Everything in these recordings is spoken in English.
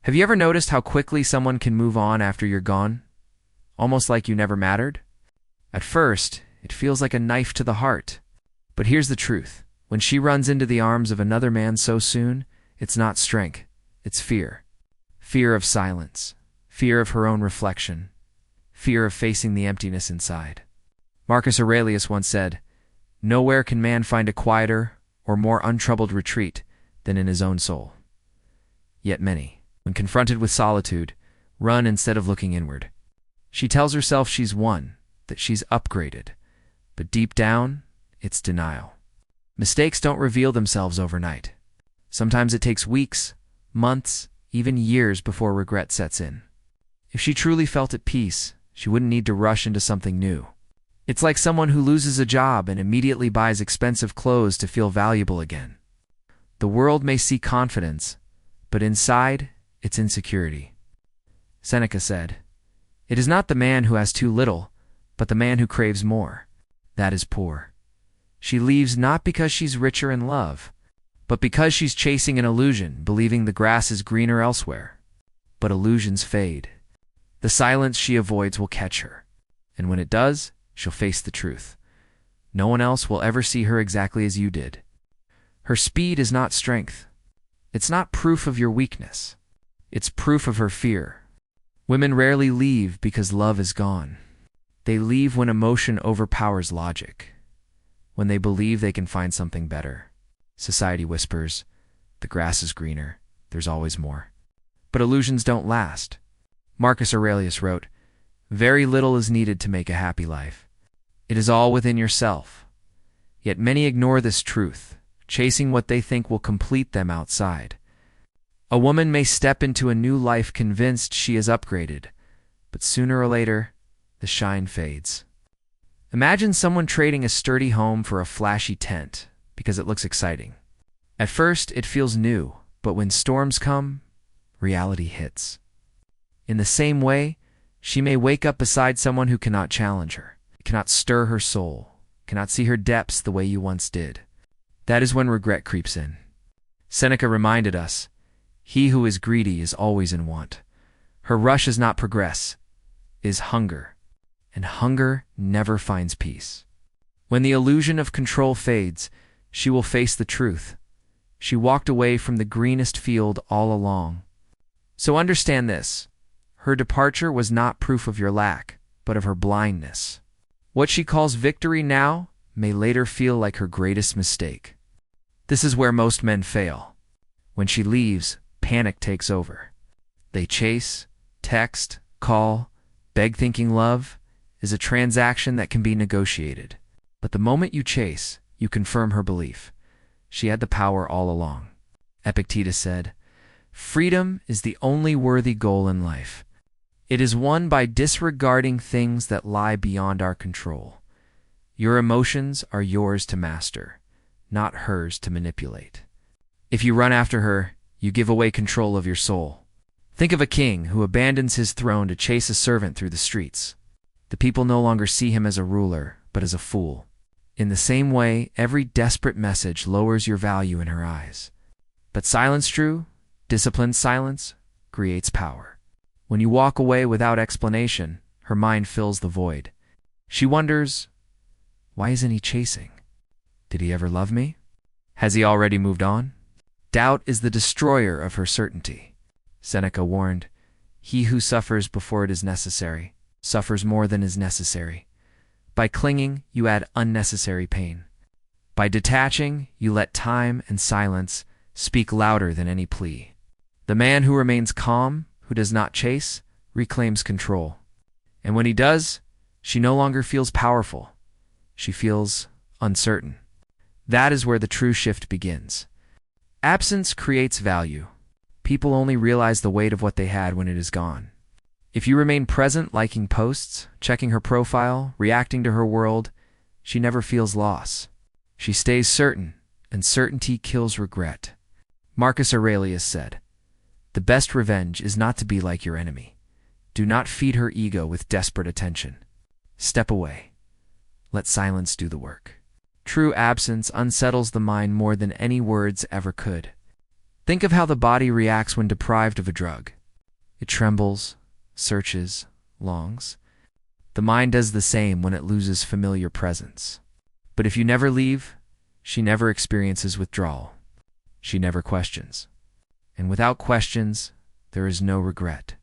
Have you ever noticed how quickly someone can move on after you're gone? Almost like you never mattered? At first, it feels like a knife to the heart. But here's the truth. When she runs into the arms of another man so soon, it's not strength, it's fear. Fear of silence, fear of her own reflection, fear of facing the emptiness inside. Marcus Aurelius once said, "Nowhere can man find a quieter or more untroubled retreat than in his own soul." Yet many, when confronted with solitude, run instead of looking inward. She tells herself she's won, that she's upgraded, but deep down, it's denial. Mistakes don't reveal themselves overnight. Sometimes it takes weeks, months, even years before regret sets in. If she truly felt at peace, she wouldn't need to rush into something new. It's like someone who loses a job and immediately buys expensive clothes to feel valuable again. The world may see confidence, but inside, it's insecurity. Seneca said, "It is not the man who has too little, but the man who craves more. That is poor." She leaves not because she's richer in love, but because she's chasing an illusion, believing the grass is greener elsewhere. But illusions fade. The silence she avoids will catch her, and when it does, she'll face the truth. No one else will ever see her exactly as you did. Her speed is not strength. It's not proof of your weakness. It's proof of her fear. Women rarely leave because love is gone. They leave when emotion overpowers logic, when they believe they can find something better. Society whispers, the grass is greener, there's always more. But illusions don't last. Marcus Aurelius wrote, "Very little is needed to make a happy life. It is all within yourself." Yet many ignore this truth, chasing what they think will complete them outside. A woman may step into a new life convinced she is upgraded, but sooner or later, the shine fades. Imagine someone trading a sturdy home for a flashy tent because it looks exciting. At first, it feels new, but when storms come, reality hits. In the same way, she may wake up beside someone who cannot challenge her, cannot stir her soul, cannot see her depths the way you once did. That is when regret creeps in. Seneca reminded us, "He who is greedy is always in want. Her rush is not progress, is hunger, and hunger never finds peace." When the illusion of control fades, she will face the truth. She walked away from the greenest field all along. So understand this. Her departure was not proof of your lack, but of her blindness. What she calls victory now may later feel like her greatest mistake. This is where most men fail. When she leaves, panic takes over. They chase, text, call, beg, thinking love is a transaction that can be negotiated. But the moment you chase, you confirm her belief. She had the power all along. Epictetus said, "Freedom is the only worthy goal in life. It is won by disregarding things that lie beyond our control. Your emotions are yours to master, not hers to manipulate." If you run after her, you give away control of your soul. Think of a king who abandons his throne to chase a servant through the streets. The people no longer see him as a ruler, but as a fool. In the same way, every desperate message lowers your value in her eyes. But silence, true, disciplined silence, creates power. When you walk away without explanation, her mind fills the void. She wonders, why isn't he chasing? Did he ever love me? Has he already moved on? Doubt is the destroyer of her certainty. Seneca warned, "He who suffers before it is necessary, suffers more than is necessary." By clinging, you add unnecessary pain. By detaching, you let time and silence speak louder than any plea. The man who remains calm, who does not chase, reclaims control. And when he does, she no longer feels powerful. She feels uncertain. That is where the true shift begins. Absence creates value. People only realize the weight of what they had when it is gone. If you remain present, liking posts, checking her profile, reacting to her world, she never feels loss. She stays certain, and certainty kills regret. Marcus Aurelius said, "The best revenge is not to be like your enemy. Do not feed her ego with desperate attention. Step away. Let silence do the work." True absence unsettles the mind more than any words ever could. Think of how the body reacts when deprived of a drug. It trembles, searches, longs. The mind does the same when it loses familiar presence. But if you never leave, she never experiences withdrawal. She never questions. And without questions, there is no regret.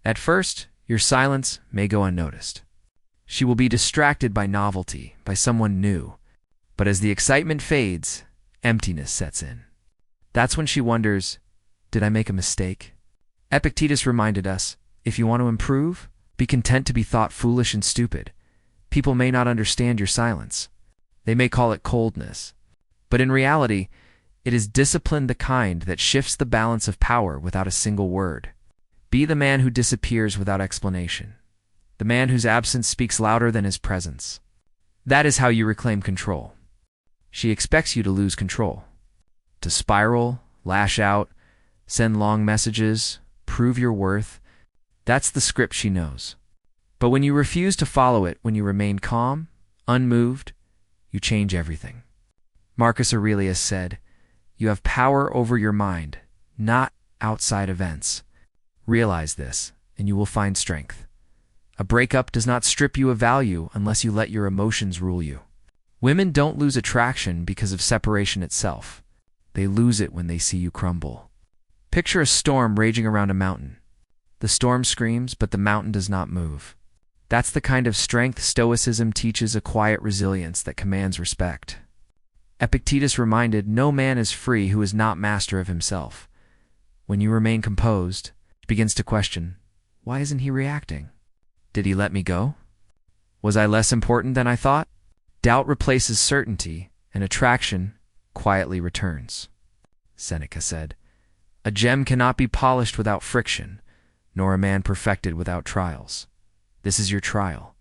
At first, your silence may go unnoticed. She will be distracted by novelty, by someone new. But as the excitement fades, emptiness sets in. That's when she wonders, did I make a mistake? Epictetus reminded us, if you want to improve, be content to be thought foolish and stupid. People may not understand your silence. They may call it coldness. But in reality, it is discipline the kind that shifts the balance of power without a single word. Be the man who disappears without explanation. The man whose absence speaks louder than his presence. That is how you reclaim control. She expects you to lose control. To spiral, lash out, send long messages, prove your worth. That's the script she knows. But when you refuse to follow it, when you remain calm, unmoved, you change everything. Marcus Aurelius said, "You have power over your mind, not outside events." Realize this, and you will find strength. A breakup does not strip you of value unless you let your emotions rule you. Women don't lose attraction because of separation itself. They lose it when they see you crumble. Picture a storm raging around a mountain. The storm screams, but the mountain does not move. That's the kind of strength Stoicism teaches, a quiet resilience that commands respect. Epictetus reminded, no man is free who is not master of himself. When you remain composed, he begins to question, why isn't he reacting? Did he let me go? Was I less important than I thought? Doubt replaces certainty, and attraction quietly returns. Seneca said, a gem cannot be polished without friction, nor a man perfected without trials. This is your trial.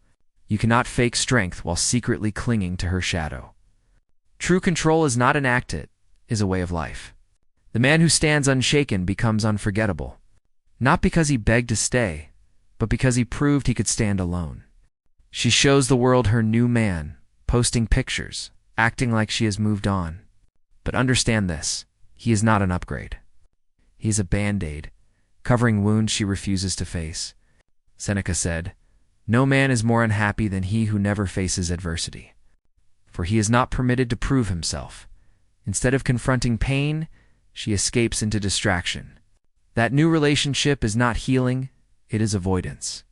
You cannot fake strength while secretly clinging to her shadow. True control is not an act, it is a way of life. The man who stands unshaken becomes unforgettable, not because he begged to stay, but because he proved he could stand alone. She shows the world her new man, posting pictures, acting like she has moved on. But understand this, he is not an upgrade. He is a band-aid, covering wounds she refuses to face. Seneca said, no man is more unhappy than he who never faces adversity. For he is not permitted to prove himself. Instead of confronting pain, she escapes into distraction. That new relationship is not healing, it is avoidance.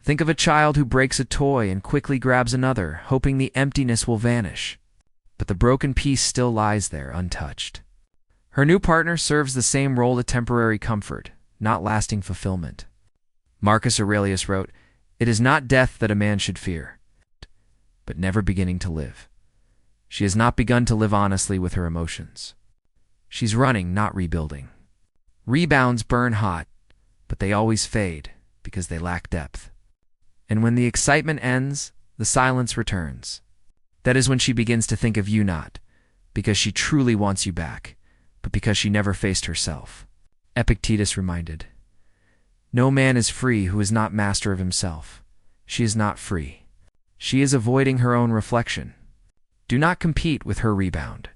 Think of a child who breaks a toy and quickly grabs another, hoping the emptiness will vanish. But the broken piece still lies there, untouched. Her new partner serves the same role, a temporary comfort, not lasting fulfillment. Marcus Aurelius wrote, it is not death that a man should fear, but never beginning to live. She has not begun to live honestly with her emotions. She's running, not rebuilding. Rebounds burn hot, but they always fade because they lack depth. And when the excitement ends, the silence returns. That is when she begins to think of you, not because she truly wants you back, but because she never faced herself. Epictetus reminded, no man is free who is not master of himself. She is not free. She is avoiding her own reflection. Do not compete with her rebound.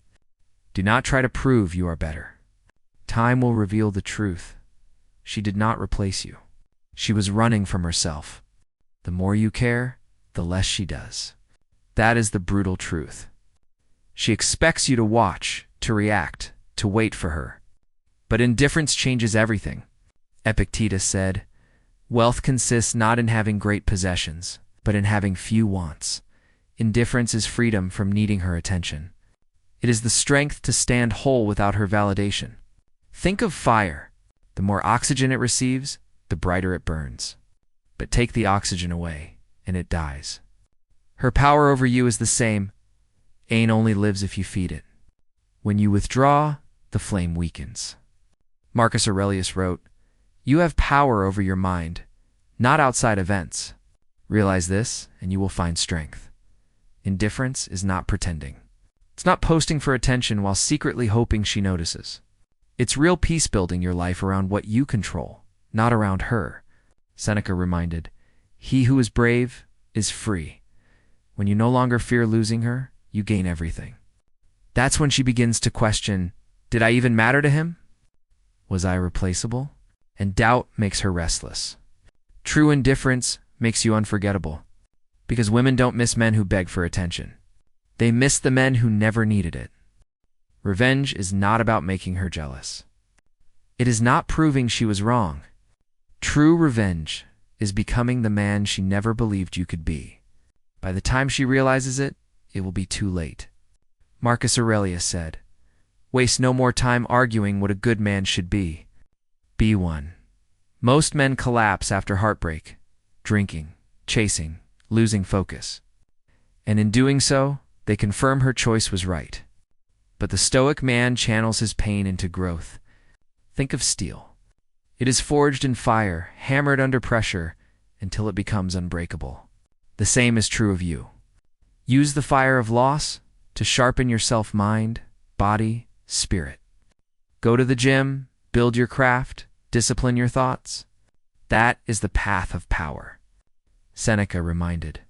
Do not try to prove you are better. Time will reveal the truth. She did not replace you. She was running from herself. The more you care, the less she does. That is the brutal truth. She expects you to watch, to react, to wait for her. But indifference changes everything. Epictetus said, wealth consists not in having great possessions, but in having few wants. Indifference is freedom from needing her attention. It is the strength to stand whole without her validation. Think of fire. The more oxygen it receives, the brighter it burns. But take the oxygen away, and it dies. Her power over you is the same. Ain only lives if you feed it. When you withdraw, the flame weakens. Marcus Aurelius wrote, you have power over your mind, not outside events. Realize this, and you will find strength. Indifference is not pretending. It's not posting for attention while secretly hoping she notices. It's real peace building your life around what you control, not around her. Seneca reminded, he who is brave is free. When you no longer fear losing her, you gain everything. That's when she begins to question, did I even matter to him? Was I replaceable? and doubt makes her restless. True indifference makes you unforgettable, because women don't miss men who beg for attention. They miss the men who never needed it. Revenge is not about making her jealous. It is not proving she was wrong. True revenge is becoming the man she never believed you could be. By the time she realizes it, it will be too late. Marcus Aurelius said, "Waste no more time arguing what a good man should be. Be one." Most men collapse after heartbreak, drinking, chasing, losing focus. And in doing so, they confirm her choice was right. But the Stoic man channels his pain into growth. Think of steel. It is forged in fire, hammered under pressure, until it becomes unbreakable. The same is true of you. Use the fire of loss to sharpen your self-mind, body, spirit. Go to the gym, build your craft, discipline your thoughts. That is the path of power. Seneca reminded,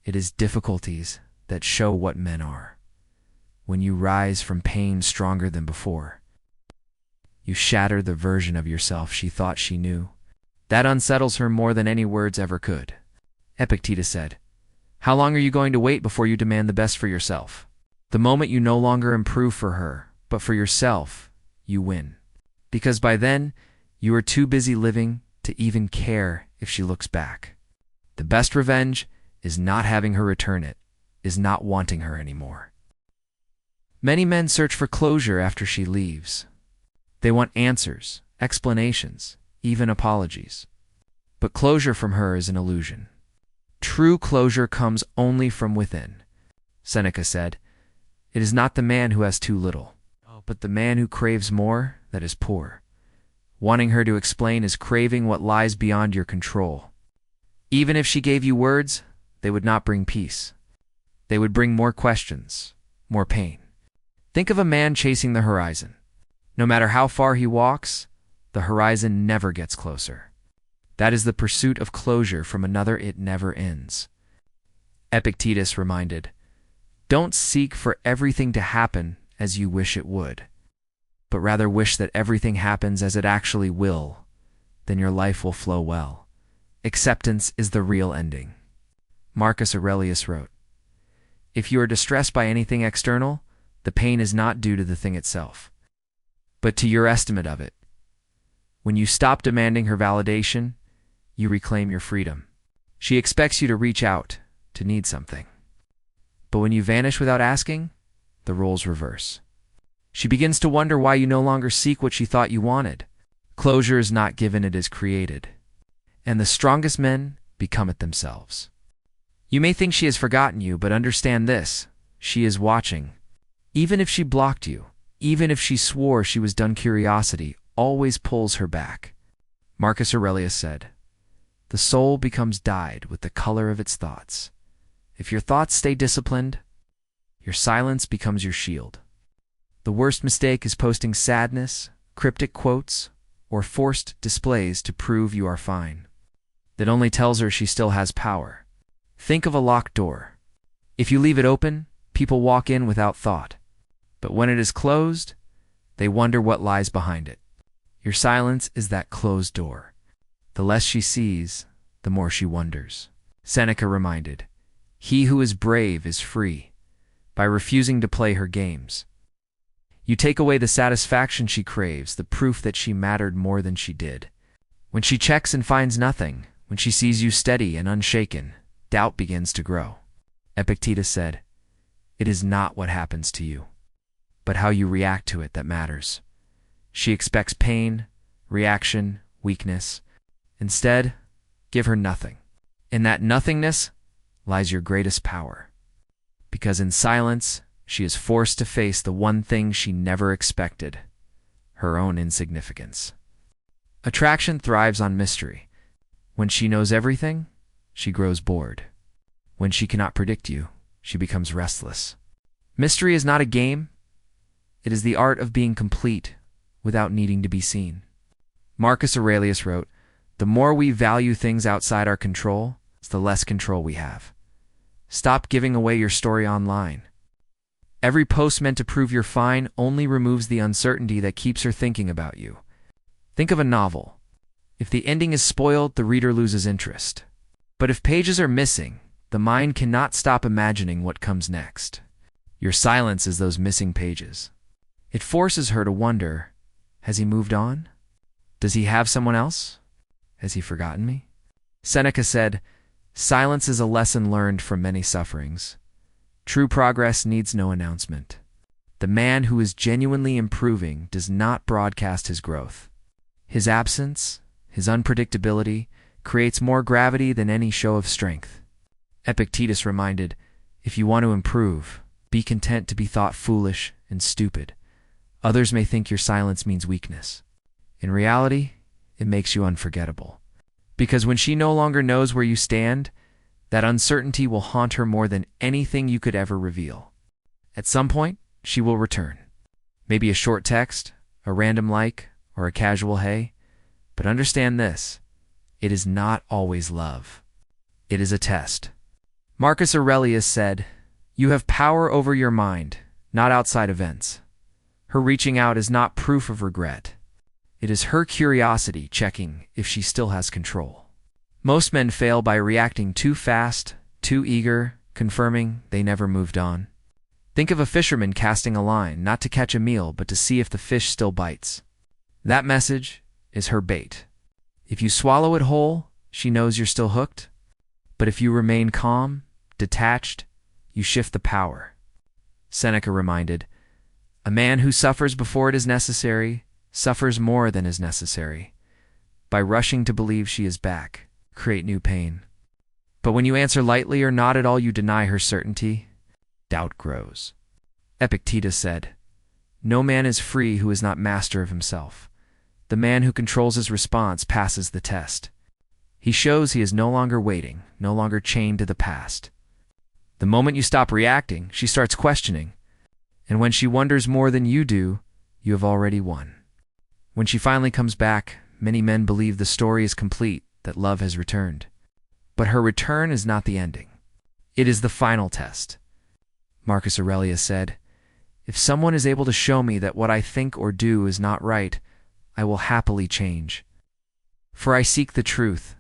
"It is difficulties that show what men are. When you rise from pain stronger than before, you shatter the version of yourself she thought she knew. That unsettles her more than any words ever could." Epictetus said, "How long are you going to wait before you demand the best for yourself? The moment you no longer improve for her, but for yourself, you win. Because by then, you are too busy living to even care if she looks back. The best revenge is not having her return it, is not wanting her anymore." Many men search for closure after she leaves. They want answers, explanations, even apologies. But closure from her is an illusion. True closure comes only from within. Seneca said, "It is not the man who has too little, but the man who craves more that is poor." Wanting her to explain is craving what lies beyond your control. Even if she gave you words, they would not bring peace. They would bring more questions, more pain. Think of a man chasing the horizon. No matter how far he walks, the horizon never gets closer. That is the pursuit of closure from another. It never ends. Epictetus reminded, "Don't seek for everything to happen as you wish it would, but rather wish that everything happens as it actually will. Then your life will flow well. Acceptance is the real ending." Marcus Aurelius wrote, "If you are distressed by anything external, the pain is not due to the thing itself, but to your estimate of it. When you stop demanding her validation, you reclaim your freedom. She expects you to reach out, to need something. But when you vanish without asking, the roles reverse. She begins to wonder why you no longer seek what she thought you wanted. Closure is not given, it is created. And the strongest men become it themselves. You may think she has forgotten you, but understand this: she is watching. Even if she blocked you, even if she swore she was done, curiosity always pulls her back. Marcus Aurelius said, "The soul becomes dyed with the color of its thoughts. If your thoughts stay disciplined, your silence becomes your shield." The worst mistake is posting sadness, cryptic quotes, or forced displays to prove you are fine. That only tells her she still has power. Think of a locked door. If you leave it open, people walk in without thought. But when it is closed, they wonder what lies behind it. Your silence is that closed door. The less she sees, the more she wonders. Seneca reminded, "He who is brave is free," by refusing to play her games. You take away the satisfaction she craves, the proof that she mattered more than she did. When she checks and finds nothing, when she sees you steady and unshaken, doubt begins to grow. Epictetus said, "It is not what happens to you, but how you react to it that matters." She expects pain, reaction, weakness. Instead, give her nothing. In that nothingness lies your greatest power. Because in silence, she is forced to face the one thing she never expected: her own insignificance. Attraction thrives on mystery. When she knows everything, she grows bored. When she cannot predict you, she becomes restless. Mystery is not a game. It is the art of being complete without needing to be seen. Marcus Aurelius wrote, "The more we value things outside our control, the less control we have." Stop giving away your story online. Every post meant to prove you're fine only removes the uncertainty that keeps her thinking about you. Think of a novel. If the ending is spoiled, the reader loses interest. But if pages are missing, the mind cannot stop imagining what comes next. Your silence is those missing pages. It forces her to wonder, has he moved on? Does he have someone else? Has he forgotten me? Seneca said, silence is a lesson learned from many sufferings. True progress needs no announcement. The man who is genuinely improving does not broadcast his growth. His absence, his unpredictability, creates more gravity than any show of strength. Epictetus reminded, if you want to improve, be content to be thought foolish and stupid. Others may think your silence means weakness. In reality, it makes you unforgettable. Because when she no longer knows where you stand, that uncertainty will haunt her more than anything you could ever reveal. At some point, she will return. Maybe a short text, a random like, or a casual hey. But understand this, it is not always love. It is a test. Marcus Aurelius said, you have power over your mind, not outside events. Her reaching out is not proof of regret. It is her curiosity checking if she still has control. Most men fail by reacting too fast, too eager, confirming they never moved on. Think of a fisherman casting a line, not to catch a meal, but to see if the fish still bites. That message is her bait. If you swallow it whole, she knows you're still hooked. But if you remain calm, detached, you shift the power. Seneca reminded, a man who suffers before it is necessary suffers more than is necessary. By rushing to believe she is back, create new pain. But when you answer lightly or not at all, you deny her certainty, doubt grows. Epictetus said, no man is free who is not master of himself. The man who controls his response passes the test. He shows he is no longer waiting, no longer chained to the past. The moment you stop reacting, she starts questioning. And when she wonders more than you do, you have already won. When she finally comes back, many men believe the story is complete, that love has returned. But her return is not the ending. It is the final test. Marcus Aurelius said, if someone is able to show me that what I think or do is not right, I will happily change. For I seek the truth.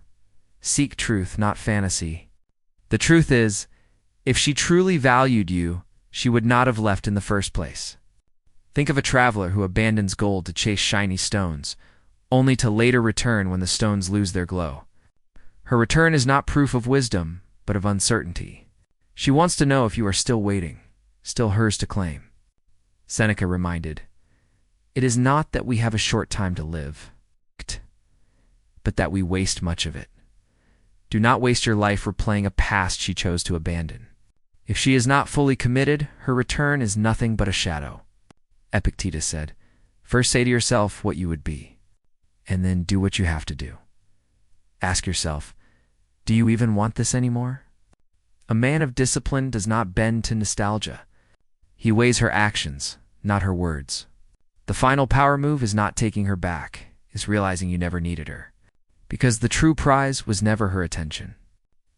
Seek truth, not fantasy. The truth is, if she truly valued you, she would not have left in the first place. Think of a traveler who abandons gold to chase shiny stones, only to later return when the stones lose their glow. Her return is not proof of wisdom, but of uncertainty. She wants to know if you are still waiting, still hers to claim. Seneca reminded, it is not that we have a short time to live, but that we waste much of it. Do not waste your life replaying a past she chose to abandon. If she is not fully committed, her return is nothing but a shadow. Epictetus said, first say to yourself what you would be, and then do what you have to do. Ask yourself, do you even want this anymore? A man of discipline does not bend to nostalgia. He weighs her actions, not her words. The final power move is not taking her back, it's realizing you never needed her. Because the true prize was never her attention.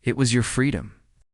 It was your freedom.